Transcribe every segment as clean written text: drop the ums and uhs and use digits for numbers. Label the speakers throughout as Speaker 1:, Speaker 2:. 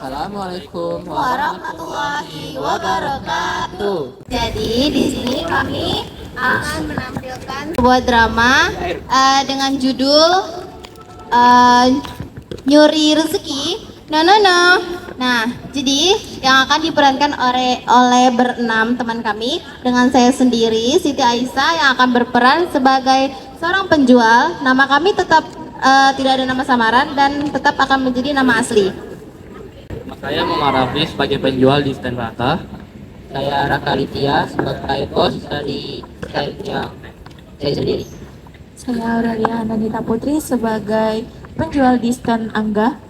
Speaker 1: Assalamualaikum
Speaker 2: Warahmatullahi wabarakatuh. Jadi di sini kami akan menampilkan sebuah drama dengan judul Nyuri Rezeki. Nah, jadi yang akan diperankan oleh berenam teman kami dengan saya sendiri Siti Aisyah yang akan berperan sebagai seorang penjual. Nama kami tetap tidak ada nama samaran dan tetap akan menjadi nama asli.
Speaker 1: Saya Muhammad Rafli sebagai penjual di stand Raka. Saya Raka Litya sebagai bos dari standnya saya sendiri.
Speaker 3: Saya Aurelia Anandita Putri sebagai penjual di stand Angga.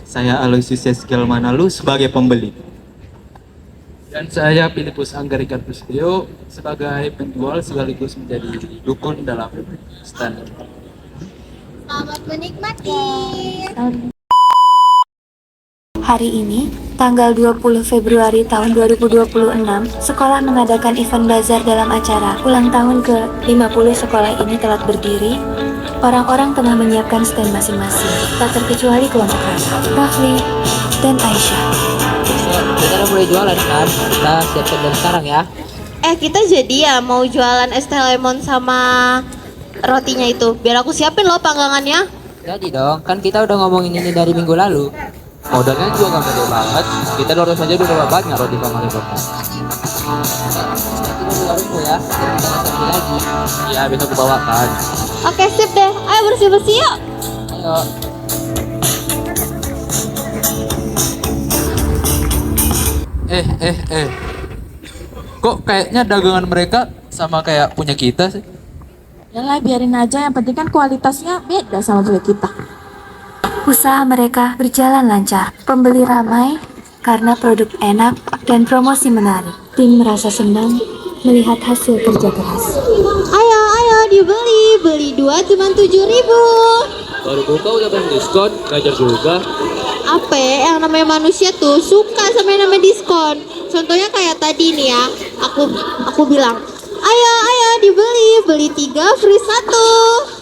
Speaker 4: Saya Aloysius Yeskel Manalu sebagai pembeli.
Speaker 5: Dan saya Filipus Anggarikan Prasetyo sebagai penjual sekaligus menjadi dukun dalam stand.
Speaker 2: Selamat menikmati.
Speaker 6: Hari ini, tanggal 20 Februari tahun 2026, sekolah mengadakan event bazar dalam acara ulang tahun ke-50 sekolah ini telah berdiri. Orang-orang tengah menyiapkan stand masing-masing, tak terkecuali kelompok Rafli dan Aisyah.
Speaker 1: Kita udah mulai jualan kan? Kita siapkan dari sekarang ya.
Speaker 2: Kita jadi ya mau jualan es teh lemon sama rotinya itu. Biar aku siapin loh panggangannya.
Speaker 1: Jadi dong, kan kita udah ngomongin ini dari minggu lalu.
Speaker 5: Modalnya juga nggak gede banget. Kita dorong saja udah berapa banyak roti sama lemon.
Speaker 1: Kita juga tunggu ya. Kita sampai lagi.
Speaker 5: Iya, besok aku bawakan.
Speaker 2: Oke, sip deh. Ayo bersih-bersih yuk.
Speaker 1: Ayo.
Speaker 5: Kok kayaknya dagangan mereka sama kayak punya kita sih?
Speaker 3: Yalah, biarin aja, yang penting kan kualitasnya beda sama punya kita.
Speaker 6: Usaha mereka berjalan lancar, pembeli ramai karena produk enak dan promosi menarik. Tim merasa senang melihat hasil kerja keras.
Speaker 2: Ayo dibeli. Beli 2 cuma 7.000.
Speaker 5: Baru buka udah pengen diskon, ngajar juga.
Speaker 2: Apa ya, yang namanya manusia tuh suka sama yang namanya diskon. Contohnya kayak tadi nih ya, aku bilang, ayo dibeli. Beli 3 free 1.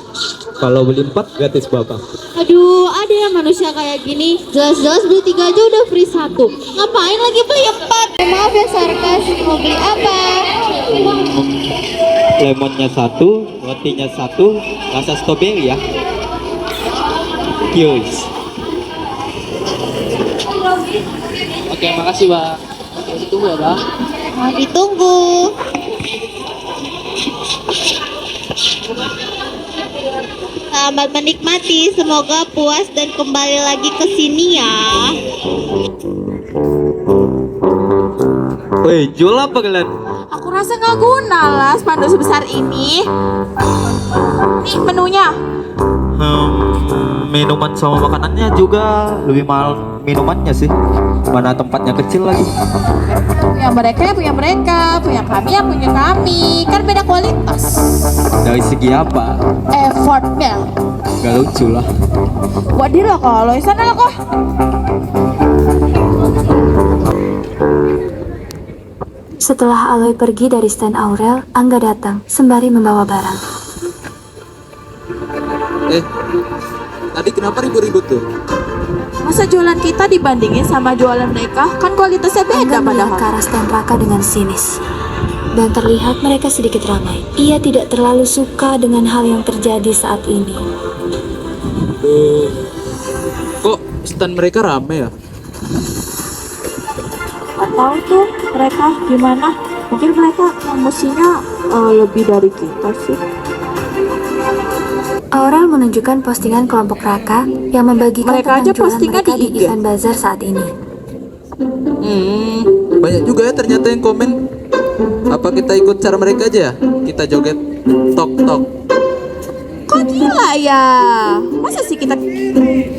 Speaker 4: Kalau beli 4 gratis berapa?
Speaker 2: Aduh, ada yang manusia kayak gini. Jelas-jelas beli 3 aja udah free 1. Ngapain lagi beli 4? Maaf ya sarkas, mau beli apa?
Speaker 4: Lemonnya 1, rotinya 1, rasa stroberi ya. Kios.
Speaker 1: Oke, makasih, Bang. Oke, ditunggu ya, Bang.
Speaker 2: Nah, ditunggu. Selamat menikmati, semoga puas dan kembali lagi ke sini ya.
Speaker 4: Woi, jual apa kalian?
Speaker 3: Aku rasa nggak guna lah spanduk sebesar ini. Nih menunya.
Speaker 4: Minuman sama makanannya juga lebih mahal minumannya sih. Mana tempatnya kecil lagi.
Speaker 3: Punya mereka ya punya mereka, punya kami ya punya kami. Kan beda kualitas.
Speaker 4: Dari segi apa?
Speaker 3: Effortnya.
Speaker 4: Gak lucu lah.
Speaker 3: Buat diri lo kalau di sana lo kok.
Speaker 6: Setelah Aloy pergi dari stand Aurel, Angga datang sembari membawa barang.
Speaker 5: Tadi kenapa ribut-ribut tuh?
Speaker 3: Masa jualan kita dibandingin sama jualan mereka? Kan kualitasnya beda
Speaker 6: Angga melihat ke
Speaker 3: padahal.
Speaker 6: arah stand Raka dengan sinis. Dan terlihat mereka sedikit ramai. Ia tidak terlalu suka dengan hal yang terjadi saat ini.
Speaker 5: Kok stand mereka rame ya?
Speaker 3: Gak tahu tuh mereka gimana. Mungkin mereka promosinya lebih dari kita sih.
Speaker 6: Aurel menunjukkan postingan kelompok Raka yang membagikan
Speaker 3: Mereka
Speaker 6: tentang
Speaker 3: aja
Speaker 6: jualan
Speaker 3: postingan
Speaker 6: mereka
Speaker 3: di
Speaker 6: di
Speaker 3: IG.
Speaker 6: event bazar saat ini.
Speaker 5: Banyak juga ya ternyata yang komen. Apa kita ikut cara mereka aja ya? Kita joget tok.
Speaker 3: Kok gila ya? Masa sih kita...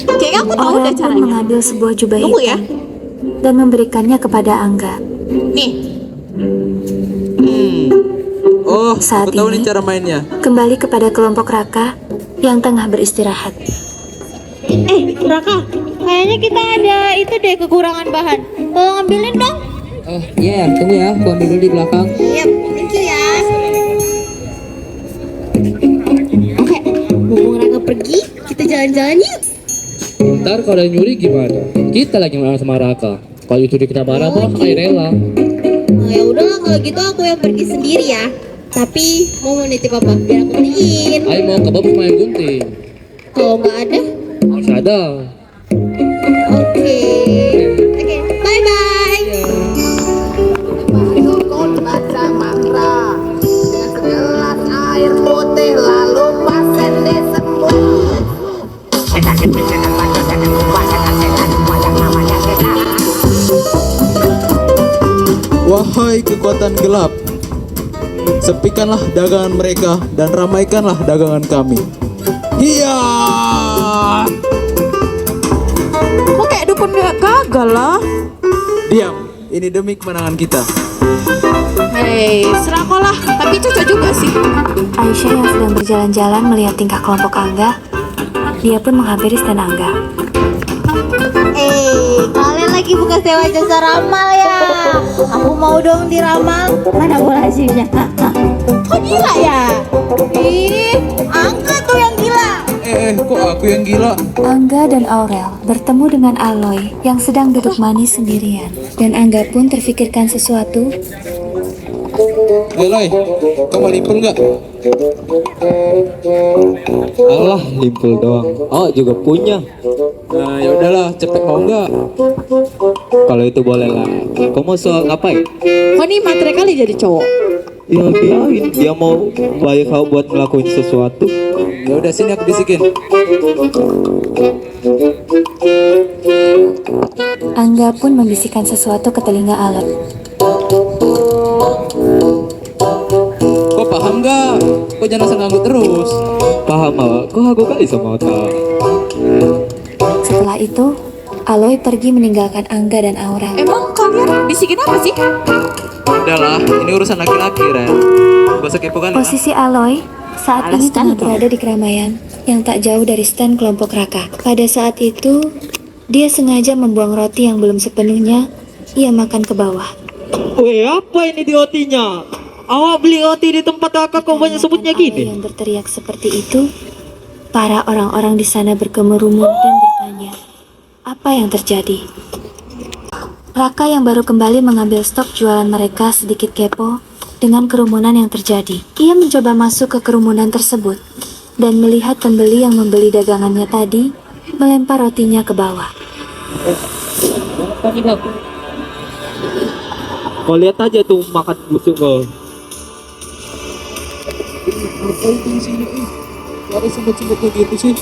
Speaker 3: Kayaknya aku tahu
Speaker 6: Aurel
Speaker 3: deh
Speaker 6: pun
Speaker 3: caranya.
Speaker 6: mengambil sebuah jubah
Speaker 3: Tunggu ya.
Speaker 6: hitam dan memberikannya kepada Angga.
Speaker 3: Nih,
Speaker 5: Oh,
Speaker 6: Saat
Speaker 5: aku tahu
Speaker 6: ini-
Speaker 5: nih cara mainnya.
Speaker 6: Kembali kepada kelompok Raka yang tengah beristirahat.
Speaker 2: Raka, kayaknya kita ada itu deh kekurangan bahan. Tolong ambilin dong.
Speaker 1: Oh, iya, tunggu ya. Aku ambil dulu di belakang.
Speaker 2: Yap, thank you ya. Oke, mumpung Raka pergi, kita jalan-jalan yuk.
Speaker 1: Ntar kalau ada yang nyuri gimana? Kita lagi marah sama Raka. Kalau itu kita marah, mah ayo rela.
Speaker 2: Ya udah kalau gitu aku yang pergi sendiri ya. Tapi mau nitip apa? Biar aku beliin.
Speaker 1: Ayo mau ke babus main gunting.
Speaker 2: Kalau nggak ada,
Speaker 1: Harus ada.
Speaker 2: oke. Oke, bye bye.
Speaker 7: Wahai kekuatan gelap, sepikanlah dagangan mereka dan ramaikanlah dagangan kami. Iya.
Speaker 3: Kok kayak dukun gak gagal lah?
Speaker 7: Diam, ini demi kemenangan kita.
Speaker 3: Hei, serah kau lah, tapi cocok juga sih.
Speaker 6: Aisyah yang sedang berjalan-jalan melihat tingkah kelompok Angga, dia pun menghampiri stand Angga.
Speaker 2: Kalian lagi buka sewa jasa ramal ya? Aku mau dong diramal. Mana bola hasilnya? Kok gila ya? Ih, Angga tuh yang gila.
Speaker 7: Kok aku yang gila?
Speaker 6: Angga dan Aurel bertemu dengan Aloy yang sedang duduk manis sendirian. Dan Angga pun terfikirkan sesuatu.
Speaker 7: Loy, kau mau limpul nggak?
Speaker 4: Alah, limpul doang. Oh, juga punya.
Speaker 7: Nah, ya udahlah, cepet mau nggak?
Speaker 4: Kalau itu boleh lah. Kau mau soal ngapain?
Speaker 3: Kok nih matre kali jadi cowok?
Speaker 4: Ya biarin, dia mau bayar kau buat ngelakuin sesuatu.
Speaker 7: Ya udah sini aku bisikin.
Speaker 6: Angga pun membisikkan sesuatu ke telinga Aloy.
Speaker 7: Kau paham nggak? Kau jangan asal nganggut terus.
Speaker 4: Paham awak? Kau aku kali sama otak.
Speaker 6: Setelah itu, Aloy pergi meninggalkan Angga dan Aurel.
Speaker 3: Emang kalian bisikin apa sih?
Speaker 7: Udahlah, ini urusan laki-laki, Ren. Gak usah kepo kan?
Speaker 6: Posisi Aloy saat ini tengah berada di keramaian yang tak jauh dari stand kelompok Raka. Pada saat itu, dia sengaja membuang roti yang belum sepenuhnya ia makan ke bawah.
Speaker 4: Weh, apa ini di otinya? Awak beli roti di tempat kakak kau banyak sebutnya
Speaker 6: Aloy
Speaker 4: gini?
Speaker 6: yang berteriak seperti itu, para orang-orang di sana berkerumun dan bertanya, apa yang terjadi? Raka yang baru kembali mengambil stok jualan mereka sedikit kepo dengan kerumunan yang terjadi. Ia mencoba masuk ke kerumunan tersebut dan melihat pembeli yang membeli dagangannya tadi melempar rotinya ke bawah.
Speaker 4: Kau lihat aja tuh makan busuk kau.
Speaker 7: Apa itu di sini? Ada sebut-sebutnya gitu sih.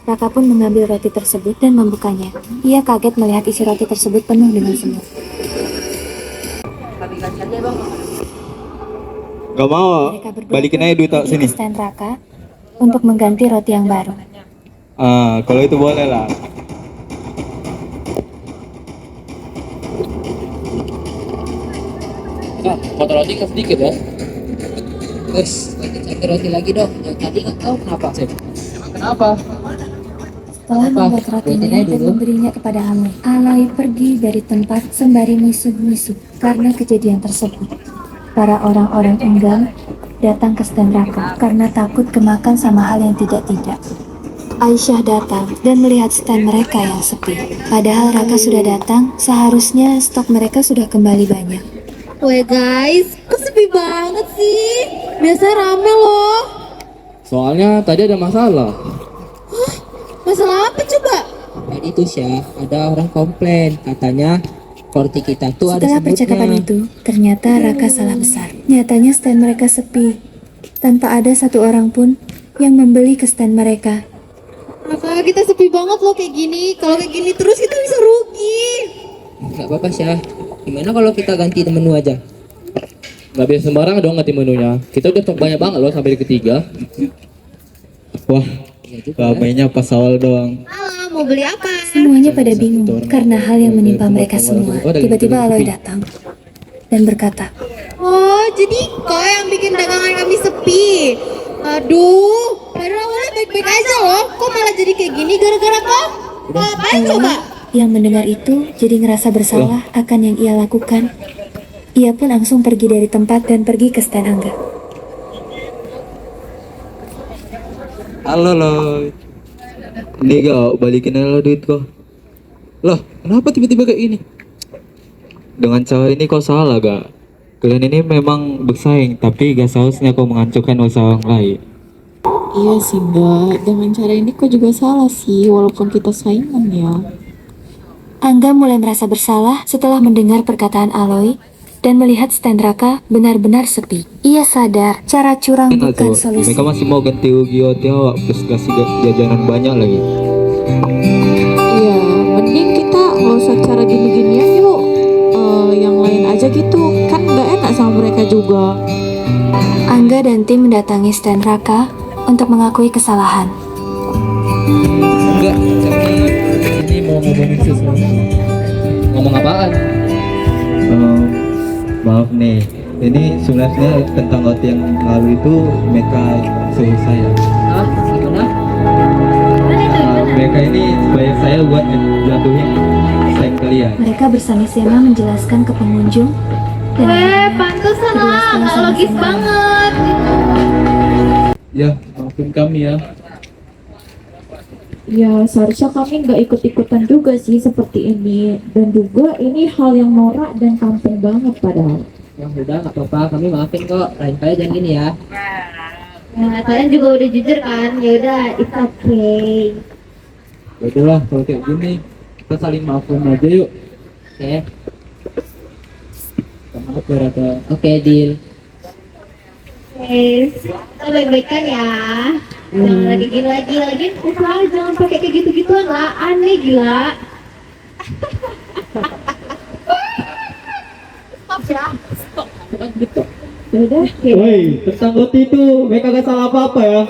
Speaker 6: Raka pun mengambil roti tersebut dan membukanya. Ia kaget melihat isi roti tersebut penuh dengan semut.
Speaker 4: Gak mau,
Speaker 6: Mereka berdua
Speaker 4: balikin aja duit tak
Speaker 6: pergi
Speaker 4: sini.
Speaker 6: ke stand Raka untuk mengganti roti yang baru.
Speaker 4: Kalau itu boleh lah.
Speaker 1: Kak, potong roti kan sedikit ya. Terus, satu roti lagi dong. Yang tadi nggak tahu kenapa sih. Kenapa?
Speaker 6: Setelah membuat rotinya dan memberinya kepada Aloy, Aloy pergi dari tempat sembari misuh-misuh karena kejadian tersebut. Para orang-orang enggan datang ke stand Raka karena takut kemakan sama hal yang tidak-tidak. Aisyah datang dan melihat stand mereka yang sepi. Padahal Raka sudah datang, seharusnya stok mereka sudah kembali banyak.
Speaker 2: Weh guys, kok sepi banget sih? Biasanya rame loh.
Speaker 1: Soalnya tadi ada masalah.
Speaker 2: Masalah apa coba?
Speaker 1: Tadi tuh Syah, ada orang komplain. Katanya roti kita tuh ada
Speaker 6: Setelah
Speaker 1: semutnya.
Speaker 6: percakapan itu, ternyata Raka salah besar. Nyatanya stand mereka sepi, tanpa ada satu orang pun yang membeli ke stand mereka.
Speaker 2: Maka kita sepi banget loh kayak gini. Kalau kayak gini terus kita bisa rugi.
Speaker 1: Gak apa-apa Syah. Gimana kalau kita ganti menu aja? Gak bisa sembarang dong ganti menunya. Kita udah stok banyak banget loh sampai di ketiga.
Speaker 4: Wah, ramainya pas awal doang.
Speaker 2: Halo, mau beli apa?
Speaker 6: Semuanya pada bingung karena hal yang menimpa mereka semua. Tiba-tiba Aloy datang dan berkata,
Speaker 2: Oh, jadi kau yang bikin dagangan kami sepi. Aduh, padahal awalnya baik-baik aja loh. Kok malah jadi kayak gini gara-gara kau? Ngapain coba?
Speaker 6: yang mendengar itu jadi ngerasa bersalah akan yang ia lakukan. Ia pun langsung pergi dari tempat dan pergi ke stand Angga.
Speaker 7: Halo Loy.
Speaker 4: Ini kau balikin aja lah duit kau.
Speaker 7: Lah, kenapa tiba-tiba kayak ini?
Speaker 4: Dengan cara ini kau salah gak? Kalian ini memang bersaing, tapi gak seharusnya kau menghancurkan usaha orang lain.
Speaker 3: Iya sih Mbak, dengan cara ini kok juga salah sih, walaupun kita saingan ya.
Speaker 6: Angga mulai merasa bersalah setelah mendengar perkataan Aloy dan melihat stand Raka benar-benar sepi. Ia sadar cara curang
Speaker 4: Enak
Speaker 6: bukan
Speaker 4: tuh,
Speaker 6: solusi.
Speaker 4: mereka masih mau ganti rugi OT awak plus kasih jajanan banyak lagi.
Speaker 3: Iya, mending kita nggak usah cara gini-ginian yuk. Yang lain aja gitu, kan nggak enak sama mereka juga.
Speaker 6: Angga dan tim mendatangi stand Raka untuk mengakui kesalahan.
Speaker 7: Enggak, kami ini mau ngomongin sesuatu.
Speaker 1: Ngomong apaan?
Speaker 4: Maaf nih, ini sebenarnya tentang OT yang lalu itu mereka suruh saya.
Speaker 1: Ah, gimana?
Speaker 4: Mereka ini bayar saya buat jatuhin saing kalian.
Speaker 6: Mereka bersama-sama menjelaskan ke pengunjung dan
Speaker 2: Pantesan lah, nggak logis banget.
Speaker 5: Ya, maafin kami ya.
Speaker 3: Ya, seharusnya kami nggak ikut-ikutan juga sih seperti ini. Dan juga ini hal yang norak dan kampung banget padahal.
Speaker 1: Ya udah, nggak apa-apa. Kami maafin kok. Lain kali jangan gini ya.
Speaker 2: Nah, kalian juga udah jujur kan? Ya udah, it's okay.
Speaker 5: Ya udahlah, kalau kayak gini kita saling maafin aja yuk.
Speaker 1: Oke.
Speaker 5: Maaf ya Raka.
Speaker 1: Oke, deal.
Speaker 2: Guys, kita baik-baikan ya. Jangan lagi gini lagi usaha jangan pakai kayak gitu-gituan lah, aneh gila. Stop ya.
Speaker 3: Ya udah,
Speaker 4: Woi, tentang OT itu mereka gak salah apa-apa ya.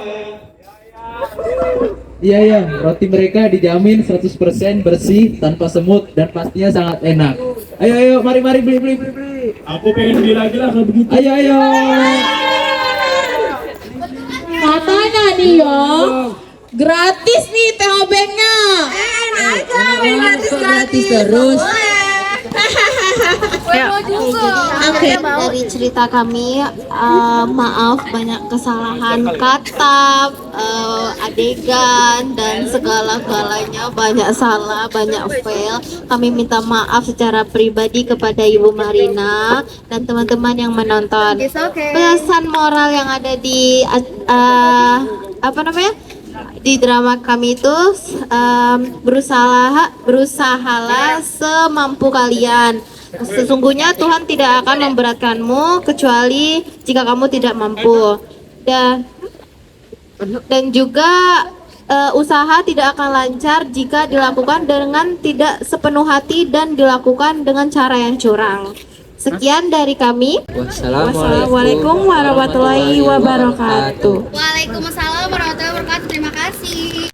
Speaker 5: Iya ya, roti mereka dijamin 100% bersih, tanpa semut dan pastinya sangat enak. Ayo mari beli.
Speaker 8: Aku pengen gila-gila kalau begitu.
Speaker 5: Ayo.
Speaker 3: katanya nih ya, gratis nih teh obengnya.
Speaker 1: Gratis terus.
Speaker 2: Oke, dari cerita kami, maaf banyak kesalahan kata, adegan, dan segala-galanya banyak salah, banyak fail. Kami minta maaf secara pribadi kepada Ibu Marina dan teman-teman yang menonton. Pesan moral yang ada di di drama kami itu, berusahalah semampu kalian. Sesungguhnya Tuhan tidak akan memberatkanmu kecuali jika kamu tidak mampu. Dan juga usaha tidak akan lancar jika dilakukan dengan tidak sepenuh hati dan dilakukan dengan cara yang curang. Sekian dari kami.
Speaker 1: Wassalamualaikum warahmatullahi wabarakatuh.
Speaker 2: Waalaikumsalam warahmatullahi wabarakatuh. Terima kasih.